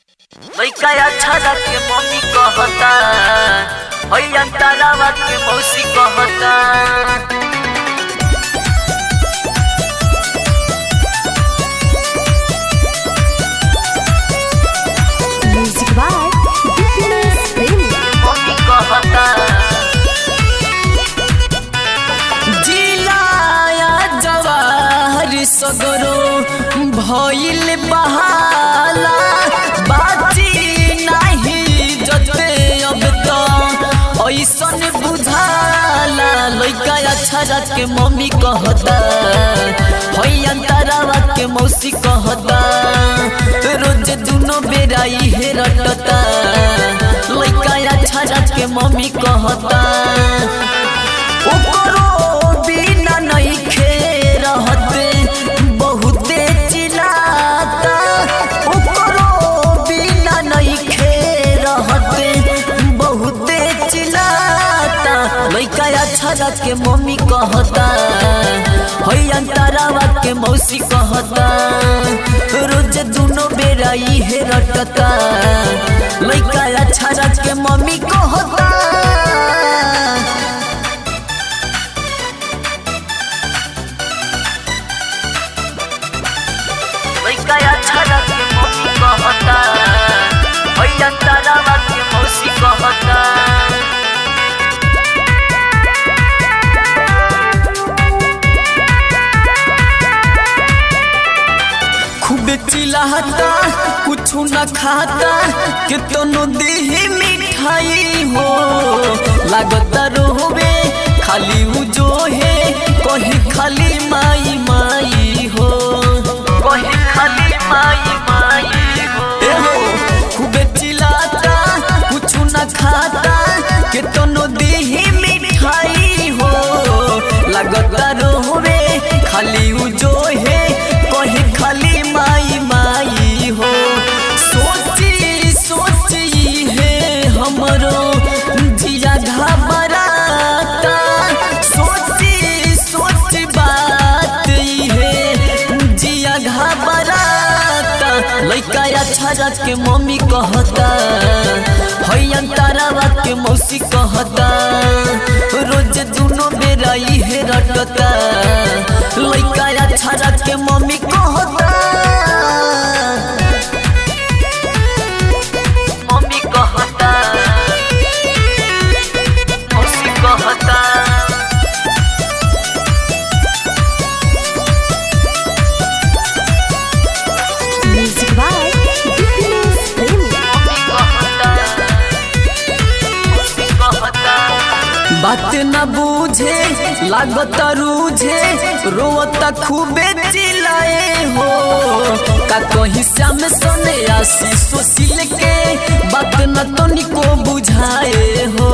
लइका अच्छा के मम्मी कहता हई अंतरावा के मौसी कहता। म्यूजिक बाय मम्मी कहता जिलाया जवाहर सगरो भइल बहाला बाची नहीं जते अब तो ऐसन बुझाला। लइका अच्छा के मम्मी कहता हई अंतरावा के मौसी कहता रोज दुनो बेरा इहे रटता। लइका अच्छा के मम्मी कहता ओकरो बिना नइखे रहते बहुते चिल्लाता। ओकरो बिना नइखे रहते बहुते चिल्लाता। लइका अच्छा के मम्मी कहता हई अंतरावा के मौसी कहता रोज दुनो बेरा इहे रटता। लइका अच्छा के मम्मी कहता लइका अच्छा के मम्मी कहता हई अंतरावा के मौसी कहता। खूबे चिल्लाता कुछ न खाता कितनो देही मिठाई हो लागता रोवे खाली उजो है कहीं खाली माई माई हो कहीं खाली माई माई हो। खूबे चिल्लाता कुछ न खाता कितनो देही मिठाई हो लागता रोवे खाली उजो है कहीं खाली माई माई हो। सोची सोची है हमरो जिया घबराता। सोची सोच बात है जिया घबराता। लइका अच्छा के मम्मी कहता हई अंतरावा के मौसी कहता रोज दुनो बेरा इहे रटता। लइका अच्छा के मम्मी कहता मम्मी कहता मौसी कहता। म्यूजिक बाय बात न बूझे लागत रूझे रोता खूबे चिल्लाए हो का कहीं श्याम सने आसी सोसिल के बात न तनिको बुझाए हो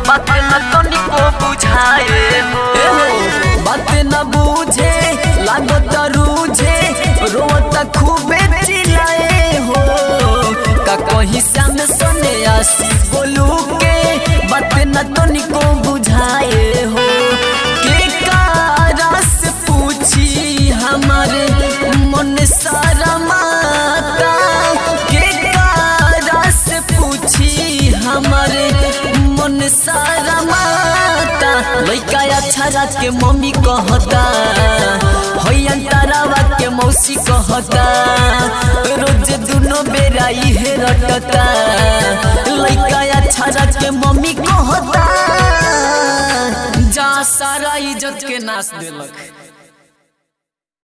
बात न तनिको बुझाए हो। बात न बूझे लागत रूझे रोता खूबे चिल्लाए हो का कहीं श्याम सने आसी बोलू के बात न तनिको बुझाए हो। के कारा से पूछी हमारे मन सारा माता के कारा से पूछी हमारे मन सारा माता। लइका अच्छा के मम्मी कहता हई अंतरावा के मौसी कहता रोज दुनो बेरा इहे रटता। लइका अच्छा के मम्मी कहता जा सारा इज्जत के नाश देलक।